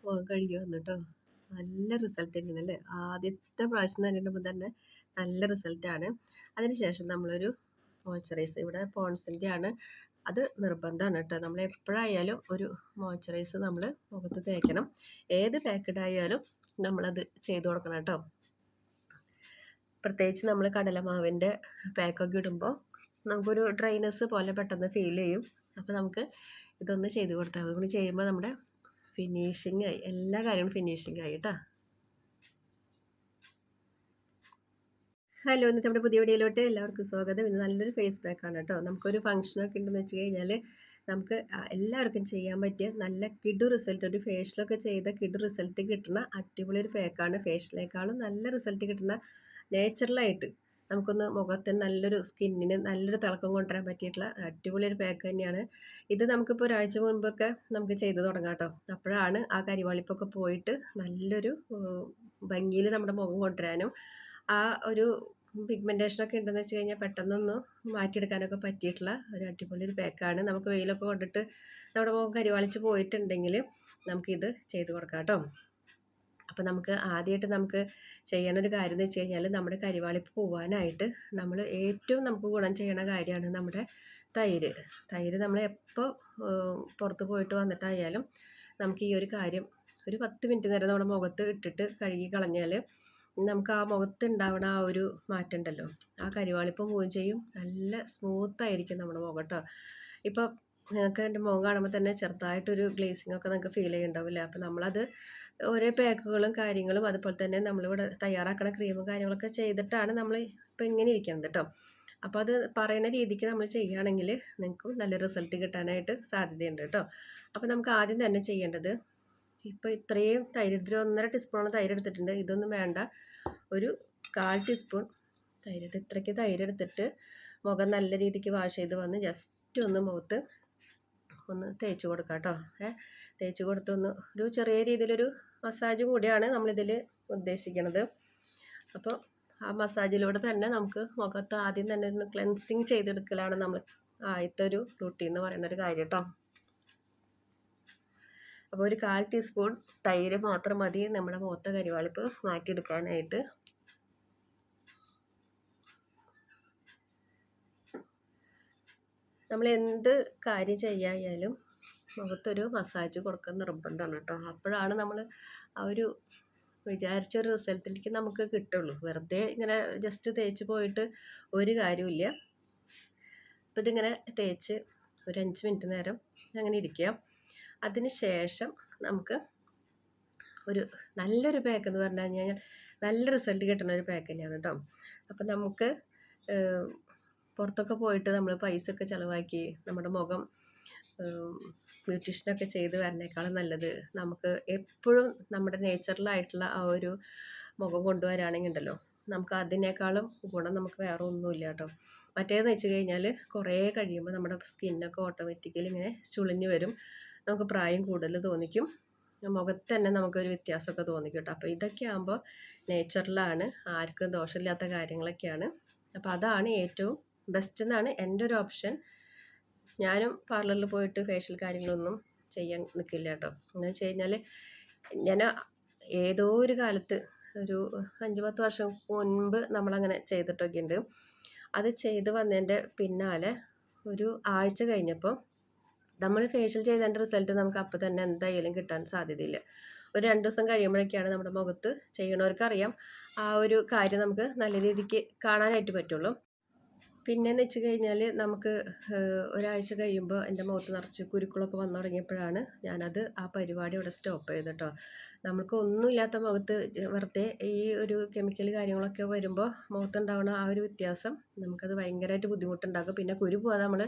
മുഖം കഴുകി വന്നിട്ടോ. നല്ല റിസൾട്ട് തന്നെയാണ് അല്ലേ. ആദ്യത്തെ പ്രാവശ്യം നനയുമ്പോൾ തന്നെ നല്ല റിസൾട്ടാണ്. അതിനുശേഷം നമ്മളൊരു മോയ്സ്ചറൈസർ, ഇവിടെ പോൺസിൻ്റെ ആണ്, അത് നിർബന്ധമാണ് കേട്ടോ. നമ്മൾ എപ്പോഴായാലും ഒരു മോയ്സ്ചറൈസർ നമ്മൾ മുഖത്ത് തേക്കണം. ഏത് പാക്കഡ് ആയാലും നമ്മളത് ചെയ്ത് കൊടുക്കണം കേട്ടോ. പ്രത്യേകിച്ച് നമ്മൾ കടലമാവിൻ്റെ പാക്കൊക്കെ ഇടുമ്പോൾ നമുക്കൊരു ഡ്രൈനെസ് പോലെ പെട്ടെന്ന് ഫീൽ ചെയ്യും. അപ്പോൾ നമുക്ക് ഇതൊന്ന് ചെയ്ത് കൊടുത്താൽ മതി. ഇങ്ങനെ ചെയ്യുമ്പോൾ നമ്മുടെ ഫിനിഷിംഗ് ആയി, എല്ലാ കാര്യങ്ങളും ഫിനിഷിംഗ് ആയി കേട്ടോ. ഹലോ, ഇന്നത്തെ നമ്മുടെ പുതിയ വീഡിയോയിലോട്ട് എല്ലാവർക്കും സ്വാഗതം. ഇന്ന് നല്ലൊരു ഫേസ് പാക്കാണ് കേട്ടോ. നമുക്കൊരു ഫംഗ്ഷനൊക്കെ ഉണ്ടെന്ന് വെച്ച് കഴിഞ്ഞാൽ നമുക്ക് എല്ലാവർക്കും ചെയ്യാൻ പറ്റിയ നല്ല കിഡു റിസൾട്ട്, ഒരു ഫേഷ്യലൊക്കെ ചെയ്ത കിഡു റിസൾട്ട് കിട്ടുന്ന അടിപൊളി ഒരു പാക്കാണ്. ഫേഷ്യലിനേക്കാളും നല്ല റിസൾട്ട് കിട്ടുന്ന നേച്ചുറലായിട്ട് നമുക്കൊന്ന് മുഖത്തിന് നല്ലൊരു സ്കിന്നിന് നല്ലൊരു തിളക്കം കൊണ്ടുവരാൻ പറ്റിയിട്ടുള്ള അടിപൊളി ഒരു പാക്ക് തന്നെയാണ് ഇത്. നമുക്കിപ്പോൾ ഒരാഴ്ച മുൻപൊക്കെ നമുക്ക് ചെയ്ത് തുടങ്ങാം കേട്ടോ. അപ്പോഴാണ് ആ കരിവാളിപ്പൊക്കെ പോയിട്ട് നല്ലൊരു ഭംഗിയിൽ നമ്മുടെ മുഖം കൊണ്ടുവരാനും ആ ഒരു പിഗ്മെൻറ്റേഷനൊക്കെ ഉണ്ടെന്ന് വെച്ച് കഴിഞ്ഞാൽ പെട്ടെന്നൊന്ന് മാറ്റിയെടുക്കാനൊക്കെ പറ്റിയിട്ടുള്ള ഒരു അടിപൊളി ഒരു പാക്കാണ്. നമുക്ക് വെയിലൊക്കെ കൊണ്ടിട്ട് നമ്മുടെ മുഖം കരിവാളിച്ച് പോയിട്ടുണ്ടെങ്കിൽ നമുക്കിത് ചെയ്ത് കൊടുക്കാം കേട്ടോ. അപ്പോൾ നമുക്ക് ആദ്യമായിട്ട് നമുക്ക് ചെയ്യണ ഒരു കാര്യം എന്ന് വെച്ച് കഴിഞ്ഞാൽ നമ്മുടെ കരിവാളിപ്പ് പോവാനായിട്ട് നമ്മൾ ഏറ്റവും നമുക്ക് ഗുണം ചെയ്യണ കാര്യമാണ് നമ്മുടെ തൈര്. തൈര് നമ്മൾ എപ്പോൾ പുറത്ത് പോയിട്ട് വന്നിട്ടായാലും നമുക്ക് ഈ ഒരു കാര്യം ഒരു 10 മിനിറ്റ് നേരം നമ്മുടെ മുഖത്ത് ഇട്ടിട്ട് കഴുകി കളഞ്ഞാൽ നമുക്ക് ആ മുഖത്ത് ഉണ്ടാവണ ആ ഒരു മാറ്റം ഉണ്ടല്ലോ, ആ കരിവാളിപ്പം പോവുകയും ചെയ്യും. നല്ല സ്മൂത്തായിരിക്കും നമ്മുടെ മുഖം കേട്ടോ. ഇപ്പോൾ നിങ്ങൾക്ക് എൻ്റെ മുഖം കാണുമ്പോൾ തന്നെ ചെറുതായിട്ടൊരു ഗ്ലേസിംഗ് ഒക്കെ നിങ്ങൾക്ക് ഫീൽ ചെയ്യുന്നുണ്ടാവില്ലേ. അപ്പോൾ നമ്മളത് ഓരോ പാക്കുകളും കാര്യങ്ങളും അതുപോലെ തന്നെ നമ്മളിവിടെ തയ്യാറാക്കണ ക്രീമും കാര്യങ്ങളൊക്കെ ചെയ്തിട്ടാണ് നമ്മൾ ഇപ്പോൾ ഇങ്ങനെ ഇരിക്കുന്നത് കേട്ടോ. അപ്പോൾ അത് പറയുന്ന രീതിക്ക് നമ്മൾ ചെയ്യുകയാണെങ്കിൽ നിങ്ങൾക്ക് നല്ല റിസൾട്ട് കിട്ടാനായിട്ട് സാധ്യതയുണ്ട് കേട്ടോ. അപ്പോൾ നമുക്ക് ആദ്യം തന്നെ ചെയ്യേണ്ടത്, ഇപ്പോൾ ഇത്രയും തൈര് എടുത്തിട്ട് 1.5 ടീസ്പൂണോളം തൈര് എടുത്തിട്ടുണ്ട്. ഇതൊന്നും വേണ്ട, ഒരു 1/4 ടീസ്പൂൺ തൈര്, ഇത്രയ്ക്ക് തൈര് എടുത്തിട്ട് മുഖം നല്ല രീതിക്ക് വാഷ് ചെയ്ത് വന്ന് ജസ്റ്റ് ഒന്ന് മുഖത്ത് ഒന്ന് തേച്ച് കൊടുക്കാം കേട്ടോ. തേച്ച് കൊടുത്തൊന്ന് ഒരു ചെറിയ രീതിയിലൊരു മസാജും കൂടിയാണ് നമ്മളിതിൽ ഉദ്ദേശിക്കുന്നത്. അപ്പോൾ ആ മസാജിലൂടെ തന്നെ നമുക്ക് മുഖത്ത് ആദ്യം തന്നെ ഒന്ന് ക്ലെൻസിങ് ചെയ്തെടുക്കലാണ് നമ്മൾ ആദ്യത്തെ ഒരു റൂട്ടീൻ എന്ന് പറയുന്ന ഒരു കാര്യം കേട്ടോ. അപ്പോൾ ഒരു 1/4 ടീസ്പൂൺ തൈര് മാത്രം മതി നമ്മുടെ മുഖത്തെ കരിവാളിപ്പ് മാറ്റിയെടുക്കാനായിട്ട്. നമ്മൾ എന്ത് കാര്യം ചെയ്യായാലും മുഖത്തൊരു മസാജ് കൊടുക്കാൻ നിർബന്ധമാണ് കേട്ടോ. അപ്പോഴാണ് നമ്മൾ ആ ഒരു വിചാരിച്ചൊരു റിസൾട്ടിലേക്ക് നമുക്ക് കിട്ടുള്ളൂ. വെറുതെ ഇങ്ങനെ ജസ്റ്റ് തേച്ച് പോയിട്ട് ഒരു കാര്യമില്ല. അപ്പോൾ ഇതിങ്ങനെ തേച്ച് ഒരു 5 മിനിറ്റ് നേരം അങ്ങനെ ഇരിക്കുക. അതിന് ശേഷം നമുക്ക് ഒരു നല്ലൊരു പാക്ക് എന്ന് പറഞ്ഞു കഴിഞ്ഞാൽ നല്ല റിസൾട്ട് കിട്ടുന്ന ഒരു പാക്ക് തന്നെയാണ് കേട്ടോ. അപ്പം നമുക്ക് പുറത്തൊക്കെ പോയിട്ട് നമ്മൾ പൈസ ഒക്കെ ചിലവാക്കി നമ്മുടെ മുഖം ബ്യൂട്ടീഷ്യനൊക്കെ ചെയ്ത് വരണേക്കാളും നല്ലത് നമുക്ക് എപ്പോഴും നമ്മുടെ നേച്ചുറലായിട്ടുള്ള ആ ഒരു മുഖം കൊണ്ടുവരാണെങ്കിൽ ഉണ്ടല്ലോ, നമുക്ക് അതിനേക്കാളും ഗുണം നമുക്ക് വേറെ ഒന്നുമില്ല കേട്ടോ. മറ്റേതെന്ന് വെച്ച് കഴിഞ്ഞാൽ കുറേ കഴിയുമ്പോൾ നമ്മുടെ സ്കിന്നൊക്കെ ഓട്ടോമാറ്റിക്കലി ഇങ്ങനെ ചുളിഞ്ഞ് വരും, നമുക്ക് പ്രായം കൂടുതൽ തോന്നിക്കും, മുഖത്ത് തന്നെ നമുക്കൊരു വ്യത്യാസമൊക്കെ തോന്നിക്കും കേട്ടോ. അപ്പോൾ ഇതൊക്കെ ആകുമ്പോൾ നേച്ചുറലാണ്, ആർക്കും ദോഷമില്ലാത്ത കാര്യങ്ങളൊക്കെയാണ്. അപ്പോൾ അതാണ് ഏറ്റവും ബെസ്റ്റ് എന്നാണ് എൻ്റെ ഒരു ഓപ്ഷൻ. ഞാനും പാർലറിൽ പോയിട്ട് ഫേഷ്യൽ കാര്യങ്ങളൊന്നും ചെയ്യാൻ നിൽക്കില്ല കേട്ടോ. എന്ന് വെച്ച് കഴിഞ്ഞാൽ ഞാൻ ഏതോ ഒരു കാലത്ത് ഒരു 5-10 വർഷം മുൻപ് നമ്മളങ്ങനെ ചെയ്തിട്ടൊക്കെ ഉണ്ട്. അത് ചെയ്ത് വന്നതിൻ്റെ പിന്നാലെ ഒരു ആഴ്ച കഴിഞ്ഞപ്പോൾ നമ്മൾ ഫേഷ്യൽ ചെയ്തതിൻ്റെ റിസൾട്ട് നമുക്ക് അപ്പോൾ തന്നെ എന്തായാലും കിട്ടാൻ സാധ്യതയില്ല. ഒരു 2 ദിവസം കഴിയുമ്പോഴൊക്കെയാണ് നമ്മുടെ മുഖത്ത് ചെയ്യണവർക്കറിയാം ആ ഒരു കാര്യം നമുക്ക് നല്ല രീതിക്ക് കാണാനായിട്ട് പറ്റുള്ളൂ. പിന്നെയെന്ന് വെച്ച് കഴിഞ്ഞാൽ നമുക്ക് ഒരാഴ്ച കഴിയുമ്പോൾ എൻ്റെ മുഖത്ത് നിറച്ച് കുരുക്കളൊക്കെ വന്നു തുടങ്ങിയപ്പോഴാണ് ഞാനത് ആ പരിപാടി അവിടെ സ്റ്റോപ്പ് ചെയ്ത് കേട്ടോ. നമുക്ക് ഒന്നുമില്ലാത്ത മുഖത്ത് വെറുതെ ഈ ഒരു കെമിക്കൽ കാര്യങ്ങളൊക്കെ വരുമ്പോൾ മുഖത്തുണ്ടാവുന്ന ആ ഒരു വ്യത്യാസം നമുക്കത് ഭയങ്കരമായിട്ട് ബുദ്ധിമുട്ടുണ്ടാക്കും. പിന്നെ കുരു പോകാതെ നമ്മൾ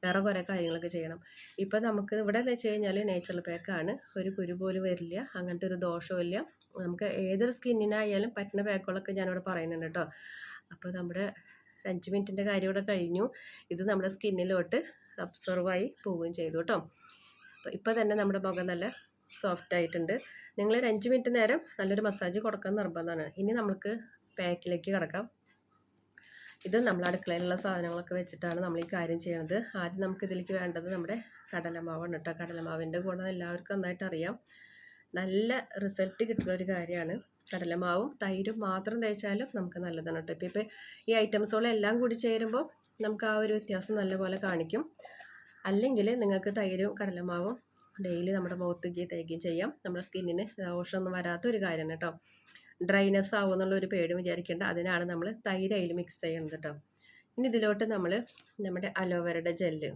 വേറെ കുറേ കാര്യങ്ങളൊക്കെ ചെയ്യണം. ഇപ്പം നമുക്ക് ഇവിടെ എന്ന് വെച്ച് കഴിഞ്ഞാൽ നേച്ചുറൽ പാക്കാണ്, ഒരു കുരു പോലും വരില്ല, അങ്ങനത്തെ ഒരു ദോഷമില്ല. നമുക്ക് ഏതൊരു സ്കിന്നിനായാലും പറ്റുന്ന പാക്കുകളൊക്കെ ഞാനിവിടെ പറയുന്നുണ്ട് കേട്ടോ. അപ്പോൾ നമ്മുടെ 5 മിനിറ്റിൻ്റെ കാര്യം ഇവിടെ കഴിഞ്ഞു. ഇത് നമ്മുടെ സ്കിന്നിലോട്ട് അബ്സോർവായി പോവുകയും ചെയ്തു കേട്ടോ. അപ്പോൾ ഇപ്പോൾ തന്നെ നമ്മുടെ മുഖം നല്ല സോഫ്റ്റ് ആയിട്ടുണ്ട്. നിങ്ങൾ ഒരു 5 മിനിറ്റ് നേരം നല്ലൊരു മസാജ് കൊടുക്കാൻ നിർബന്ധമാണ്. ഇനി നമുക്ക് പാക്കിലേക്ക് കിടക്കാം. ഇത് നമ്മൾ അടുക്കളയിലുള്ള സാധനങ്ങളൊക്കെ വെച്ചിട്ടാണ് നമ്മൾ ഈ കാര്യം ചെയ്യണത്. ആദ്യം നമുക്ക് ഇതിലേക്ക് വേണ്ടത് നമ്മുടെ കടലമാവാണ് കേട്ടോ. കടലമാവിൻ്റെ ഗുണം എല്ലാവർക്കും നന്നായിട്ട് അറിയാം. നല്ല റിസൾട്ട് കിട്ടുന്ന ഒരു കാര്യമാണ്. കടലമാവും തൈരും മാത്രം തേച്ചാലും നമുക്ക് നല്ലതാണ് കേട്ടോ. ഇപ്പോൾ ഈ ഐറ്റംസുകളെല്ലാം കൂടി ചേരുമ്പോൾ നമുക്ക് ആ ഒരു വ്യത്യാസം നല്ലപോലെ കാണിക്കും. അല്ലെങ്കിൽ നിങ്ങൾക്ക് തൈരും കടലമാവും ഡെയിലി നമ്മുടെ മുഖത്തേക്ക് തേക്കുകയും ചെയ്യാം. നമ്മുടെ സ്കിന്നിന് ദോഷമൊന്നും വരാത്ത ഒരു കാര്യമാണ് കേട്ടോ. ഡ്രൈനെസ് ആവുമെന്നുള്ളൊരു പേടി വിചാരിക്കേണ്ട. അതിനാണ് നമ്മൾ തൈര് അതിൽ മിക്സ് ചെയ്യുന്നത് കേട്ടോ. ഇനി ഇതിലോട്ട് നമ്മൾ നമ്മുടെ അലോവേരയുടെ ജെല്ല്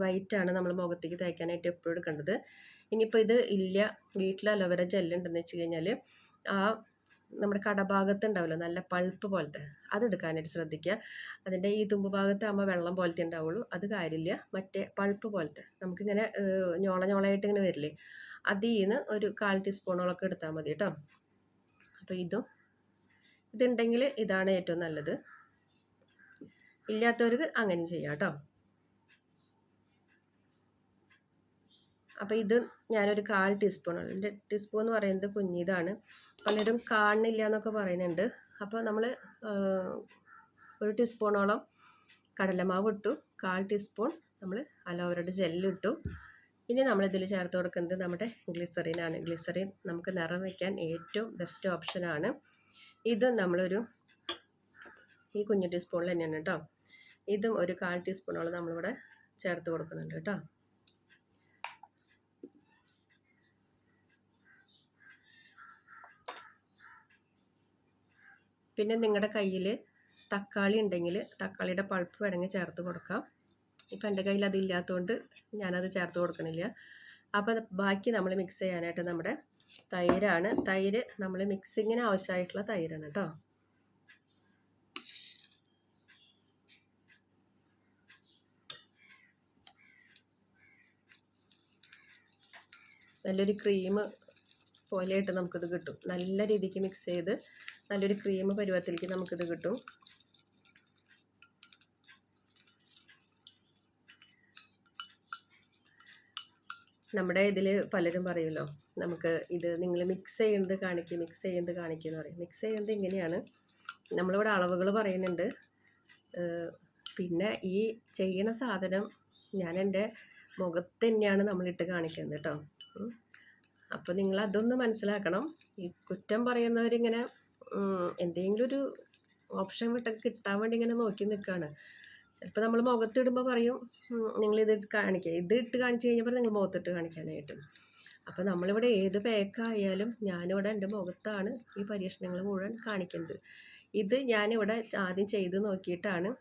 വൈറ്റാണ് നമ്മൾ മുഖത്തേക്ക് തേക്കാനായിട്ട് എപ്പോഴും എടുക്കേണ്ടത്. ഇനിയിപ്പോൾ ഇത് ഇല്ല, വീട്ടിൽ അലോവേര ജെല്ല് ഉണ്ടെന്ന് വെച്ച് കഴിഞ്ഞാൽ ആ നമ്മുടെ കടഭാഗത്ത് ഉണ്ടാവുമല്ലോ നല്ല പൾപ്പ് പോലത്തെ, അതെടുക്കാനായിട്ട് ശ്രദ്ധിക്കുക. അതിൻ്റെ ഈ തുമ്പ് ഭാഗത്താകുമ്പോൾ വെള്ളം പോലത്തെ ഉണ്ടാവുള്ളൂ, അത് കാര്യമില്ല. മറ്റേ പൾപ്പ് പോലത്തെ നമുക്കിങ്ങനെ ഞോളയായിട്ട് ഇങ്ങനെ വരില്ലേ, അതിൽ നിന്ന് ഒരു 1/4 ടീസ്പൂണോളൊക്കെ എടുത്താൽ മതി കേട്ടോ. അപ്പോൾ ഇതുണ്ടെങ്കിൽ ഇതാണ് ഏറ്റവും നല്ലത്. ഇല്ലാത്തവർക്ക് അങ്ങനെ ചെയ്യാം കേട്ടോ. അപ്പോൾ ഇത് ഞാനൊരു 1/4 ടീസ്പൂണാണ്. എൻ്റെ ടീസ്പൂൺ എന്ന് പറയുന്നത് കുഞ്ഞിതാണ്, പലരും കാണുന്നില്ല എന്നൊക്കെ പറയുന്നുണ്ട്. അപ്പോൾ നമ്മൾ 1 ടീസ്പൂണോളം കടലമാവ് ഇട്ടു, 1/4 ടീസ്പൂൺ നമ്മൾ അലോവേരയുടെ ജെല്ലിട്ടു. ഇനി നമ്മളിതിൽ ചേർത്ത് കൊടുക്കുന്നത് നമ്മുടെ ഗ്ലിസറിനാണ്. ഗ്ലിസറിൻ നമുക്ക് നിറം വയ്ക്കാൻ ഏറ്റവും ബെസ്റ്റ് ഓപ്ഷനാണ്. ഇത് നമ്മളൊരു ഈ കുഞ്ഞു ടീസ്പൂണിൽ തന്നെയാണ് കേട്ടോ. ഇതും ഒരു 1/4 ടീസ്പൂണോളം നമ്മളിവിടെ ചേർത്ത് കൊടുക്കുന്നുണ്ട് കേട്ടോ. പിന്നെ നിങ്ങളുടെ കയ്യിൽ തക്കാളി ഉണ്ടെങ്കിൽ തക്കാളിയുടെ പൾപ്പ് വേണമെങ്കിൽ ചേർത്ത് കൊടുക്കാം. ഇപ്പം എൻ്റെ കയ്യിൽ അതില്ലാത്തതുകൊണ്ട് ഞാനത് ചേർത്ത് കൊടുക്കണില്ല. അപ്പോൾ ബാക്കി നമ്മൾ മിക്സ് ചെയ്യാനായിട്ട് നമ്മുടെ തൈരാണ്. തൈര് നമ്മൾ മിക്സിങ്ങിന് ആവശ്യമായിട്ടുള്ള തൈരാണ് കേട്ടോ. നല്ലൊരു ക്രീം പോലെയായിട്ട് നമുക്കിത് കിട്ടും. നല്ല രീതിക്ക് മിക്സ് ചെയ്ത് നല്ലൊരു ക്രീം പരുവത്തിലേക്ക് നമുക്കിത് കിട്ടും. നമ്മുടെ ഇതിൽ പലരും പറയുമല്ലോ, നമുക്ക് ഇത് നിങ്ങൾ മിക്സ് ചെയ്യുന്നത് കാണിക്കുമെന്ന് പറയും. മിക്സ് ചെയ്യുന്നത് ഇങ്ങനെയാണ്. നമ്മളിവിടെ അളവുകൾ പറയുന്നുണ്ട്. പിന്നെ ഈ ചെയ്യണ സാധനം ഞാൻ എൻ്റെ മുഖത്ത് തന്നെയാണ് നമ്മളിട്ട് കാണിക്കുന്നത് കേട്ടോ. അപ്പോൾ നിങ്ങൾ അതൊന്ന് മനസ്സിലാക്കണം. ഈ കുറ്റം പറയുന്നവരിങ്ങനെ എന്തെങ്കിലും ഒരു ഓപ്ഷൻ കിട്ടാൻ വേണ്ടി ഇങ്ങനെ നോക്കി നിൽക്കുകയാണ്. ചിലപ്പോൾ നമ്മൾ മുഖത്തിടുമ്പോൾ പറയും നിങ്ങളിത് കാണിക്കുക, ഇത് ഇട്ട് കാണിച്ചു കഴിഞ്ഞപ്പോൾ നിങ്ങൾ മുഖത്തിട്ട് കാണിക്കാനായിട്ട്. അപ്പോൾ നമ്മളിവിടെ ഏത് പാക്കായാലും ഞാനിവിടെ എൻ്റെ മുഖത്താണ് ഈ പരീക്ഷണങ്ങൾ മുഴുവൻ കാണിക്കുന്നത്. ഇത് ഞാനിവിടെ ആദ്യം ചെയ്ത് നോക്കിയിട്ടാണ്,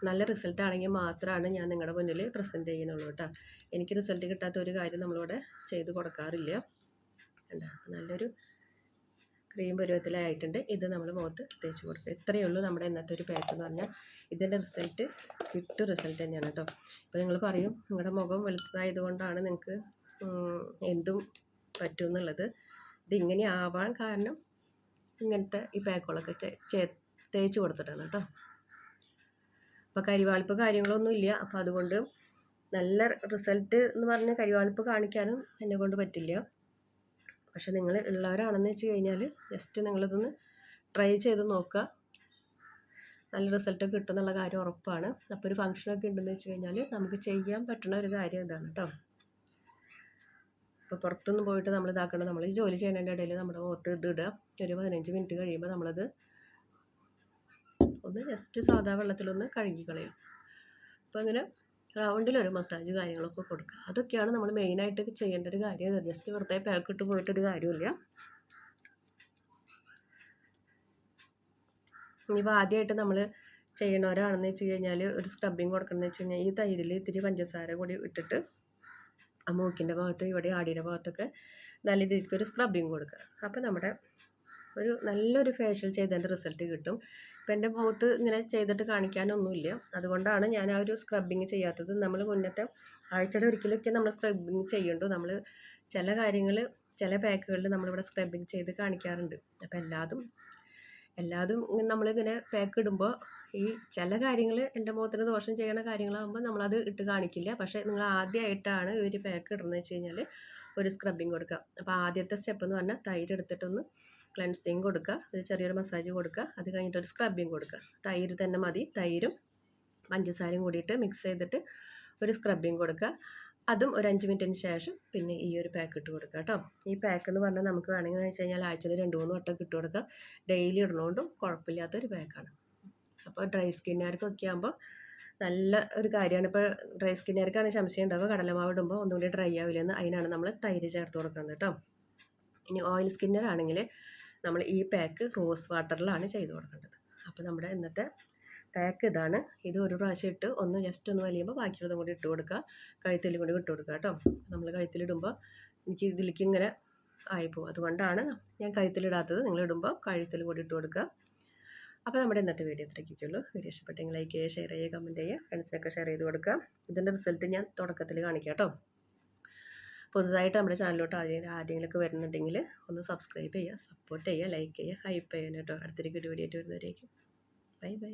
നല്ല റിസൾട്ട് ആണെങ്കിൽ മാത്രമാണ് ഞാൻ നിങ്ങളുടെ മുന്നിൽ പ്രസൻറ്റ് ചെയ്യുന്നുള്ളൂ കേട്ടോ. എനിക്ക് റിസൾട്ട് കിട്ടാത്ത ഒരു കാര്യം നമ്മളിവിടെ ചെയ്ത് കൊടുക്കാറില്ല. കണ്ടോ, നല്ലൊരു ക്രീം പരുവത്തിലായിട്ടുണ്ട്. ഇത് നമ്മൾ മുഖത്ത് തേച്ച് കൊടുക്കുക. ഇത്രയേ ഉള്ളൂ നമ്മുടെ ഇന്നത്തെ ഒരു പാക്ക് എന്ന് പറഞ്ഞാൽ. ഇതിൻ്റെ റിസൾട്ട് റിസൾട്ട് തന്നെയാണ് കേട്ടോ. ഇപ്പോൾ നിങ്ങൾ പറയും നിങ്ങളുടെ മുഖം വെളുത്തതായതുകൊണ്ടാണ് നിങ്ങൾക്ക് എന്തും പറ്റും എന്നുള്ളത്. ഇതിങ്ങനെ ആവാൻ കാരണം ഇങ്ങനത്തെ ഈ പാക്കുകളൊക്കെ തേച്ച് കൊടുത്തിട്ടാണ് കേട്ടോ. അപ്പോൾ കരിവാളിപ്പ് കാര്യങ്ങളൊന്നും ഇല്ല. അപ്പോൾ അതുകൊണ്ട് നല്ല റിസൾട്ട് എന്ന് പറഞ്ഞാൽ കരിവാളിപ്പ് കാണിക്കാനും എന്നെ കൊണ്ട് പറ്റില്ല. പക്ഷെ നിങ്ങൾ ഉള്ളവരാണെന്ന് വെച്ച് കഴിഞ്ഞാൽ ജസ്റ്റ് നിങ്ങളിതൊന്ന് ട്രൈ ചെയ്ത് നോക്കുക. നല്ല റിസൾട്ട് കിട്ടുമെന്നുള്ള കാര്യം ഉറപ്പാണ്. അപ്പോൾ ഒരു ഫംഗ്ഷനൊക്കെ ഉണ്ടെന്ന് വെച്ച് കഴിഞ്ഞാൽ നമുക്ക് ചെയ്യാൻ പറ്റുന്ന ഒരു കാര്യം ഇതാണ് കേട്ടോ. അപ്പോൾ പുറത്തൊന്നും പോയിട്ട് നമ്മൾ ഇതാക്കണം. നമ്മൾ ഈ ജോലി ചെയ്യുന്നതിൻ്റെ ഇടയിൽ നമ്മുടെ മുഖത്ത് ഇത് ഇടുക. ഒരു 15 മിനിറ്റ് കഴിയുമ്പോൾ നമ്മളത് ഒന്ന് ജസ്റ്റ് സാധാ വെള്ളത്തിലൊന്ന് കഴുകി കളയും. അപ്പോൾ അങ്ങനെ റൗണ്ടിലൊരു മസാജ് കാര്യങ്ങളൊക്കെ കൊടുക്കുക. അതൊക്കെയാണ് നമ്മൾ മെയിനായിട്ട് ചെയ്യേണ്ട ഒരു കാര്യം. ജസ്റ്റ് വെറുതെ പാക്കിട്ട് പോയിട്ടൊരു കാര്യമില്ല. ഇനിയിപ്പോൾ ആദ്യമായിട്ട് നമ്മൾ ചെയ്യണവരാണെന്ന് വെച്ച് കഴിഞ്ഞാൽ ഒരു സ്ക്രബിങ് കൊടുക്കണമെന്ന് വെച്ച് കഴിഞ്ഞാൽ ഈ തൈരിൽ ഇത്തിരി പഞ്ചസാര കൂടി ഇട്ടിട്ട് ആ മൂക്കിൻ്റെ ഭാഗത്ത് ഇവിടെ ആടിയുടെ ഭാഗത്തൊക്കെ നല്ല രീതിക്ക് ഒരു സ്ക്രബിങ് കൊടുക്കുക. അപ്പോൾ നമ്മുടെ ഒരു നല്ലൊരു ഫേഷ്യൽ ചെയ്തതിൻ്റെ റിസൾട്ട് കിട്ടും. ഇപ്പം എൻ്റെ മുഖത്ത് ഇങ്ങനെ ചെയ്തിട്ട് കാണിക്കാനൊന്നുമില്ല, അതുകൊണ്ടാണ് ഞാൻ ആ ഒരു സ്ക്രബിങ് ചെയ്യാത്തത്. നമ്മൾ മുന്നത്തെ ആഴ്ചയിൽ ഒരിക്കലൊക്കെ നമ്മൾ സ്ക്രബിങ് ചെയ്യുന്നുണ്ട്. നമ്മൾ ചില കാര്യങ്ങൾ ചില പാക്കുകളിൽ നമ്മളിവിടെ സ്ക്രബിങ് ചെയ്ത് കാണിക്കാറുണ്ട്. അപ്പോൾ എല്ലാതും നമ്മളിങ്ങനെ പാക്ക് ഇടുമ്പോൾ ഈ ചില കാര്യങ്ങൾ എൻ്റെ മുഖത്തിന് ദോഷം ചെയ്യണ കാര്യങ്ങളാകുമ്പോൾ നമ്മളത് ഇട്ട് കാണിക്കില്ല. പക്ഷേ നിങ്ങൾ ആദ്യമായിട്ടാണ് ഈ ഒരു പാക്ക് ഇടുന്നത് വെച്ച് കഴിഞ്ഞാൽ ഒരു സ്ക്രബിങ് കൊടുക്കുക. അപ്പോൾ ആദ്യത്തെ സ്റ്റെപ്പ് എന്ന് പറഞ്ഞാൽ തൈര് എടുത്തിട്ടൊന്ന് ക്ലെൻസിങ് കൊടുക്കുക, ഒരു ചെറിയൊരു മസാജ് കൊടുക്കുക, അത് കഴിഞ്ഞിട്ട് ഒരു സ്ക്രബിങ് കൊടുക്കുക. തൈര് തന്നെ മതി, തൈരും പഞ്ചസാരയും കൂടിയിട്ട് മിക്സ് ചെയ്തിട്ട് ഒരു സ്ക്രബിങ് കൊടുക്കുക. അതും ഒരു 5 മിനിറ്റിന് ശേഷം പിന്നെ ഈ ഒരു പാക്ക് ഇട്ട് കൊടുക്കുക കേട്ടോ. ഈ പാക്ക് എന്ന് പറഞ്ഞാൽ നമുക്ക് വേണമെങ്കിൽ എന്ന് വെച്ച് കഴിഞ്ഞാൽ ആഴ്ചയിൽ 2-3 വട്ടം ഇട്ട് കൊടുക്കുക. ഡെയിലി ഇടുന്നതുകൊണ്ടും കുഴപ്പമില്ലാത്തൊരു പാക്കാണ്. അപ്പോൾ ഡ്രൈ സ്കിന്നുകാർക്കൊക്കെ ആകുമ്പോൾ നല്ല ഒരു കാര്യമാണ്. ഇപ്പോൾ ഡ്രൈ സ്കിന്നുകാർക്കാണ് സംശയം ഉണ്ടാവുക കടലമാവ് ഇടുമ്പോൾ ഒന്നുകൂടി ഡ്രൈ ആവില്ലെന്ന്. അതിനാണ് നമ്മൾ തൈര് ചേർത്ത് കൊടുക്കുന്നത് കേട്ടോ. ഇനി ഓയിൽ സ്കിന്നറാണെങ്കിൽ നമ്മൾ ഈ പാക്ക് റോസ് വാട്ടറിലാണ് ചെയ്ത് കൊടുക്കേണ്ടത്. അപ്പോൾ നമ്മുടെ ഇന്നത്തെ പാക്ക് ഇതാണ്. ഇത് ഒരു പ്രാവശ്യം ഇട്ട് ഒന്ന് ജസ്റ്റ് ഒന്ന് വലിയുമ്പോൾ ബാക്കിയുള്ളതും കൂടി ഇട്ട് കൊടുക്കുക. കഴുത്തിൽ കൂടി ഇട്ട് കൊടുക്കുക കേട്ടോ. നമ്മൾ കഴുത്തിലിടുമ്പോൾ എനിക്ക് ഇതിലേക്ക് ഇങ്ങനെ ആയിപ്പോവും. അതുകൊണ്ടാണ് ഞാൻ കഴുത്തിലിടാത്തത്. നിങ്ങൾ ഇടുമ്പോൾ കഴുത്തിൽ കൂടി ഇട്ട് കൊടുക്കുക. അപ്പോൾ നമ്മുടെ ഇന്നത്തെ വീഡിയോ ഇത്രയ്ക്കുള്ളൂ. വീഡിയോ ഇഷ്ടപ്പെട്ടെങ്കിൽ ലൈക്ക് ചെയ്യുക, ഷെയർ ചെയ്യുക, കമൻറ്റ് ചെയ്യുക, ഫ്രണ്ട്സിനൊക്കെ ഷെയർ ചെയ്ത് കൊടുക്കുക. ഇതിൻ്റെ റിസൾട്ട് ഞാൻ തുടക്കത്തിൽ കാണിക്കാം കേട്ടോ. പുതുതായിട്ട് നമ്മുടെ ചാനലിലോട്ട് ആരെങ്കിലുമൊക്കെ വരുന്നുണ്ടെങ്കിൽ ഒന്ന് സബ്സ്ക്രൈബ് ചെയ്യുക, സപ്പോർട്ട് ചെയ്യുക, ലൈക്ക് ചെയ്യുക, ഹൈപ്പ് ചെയ്യാൻ കേട്ടോ. അടുത്തൊരു വീഡിയോ ആയിട്ട് വരുന്നവരേക്കും ബൈ ബൈ.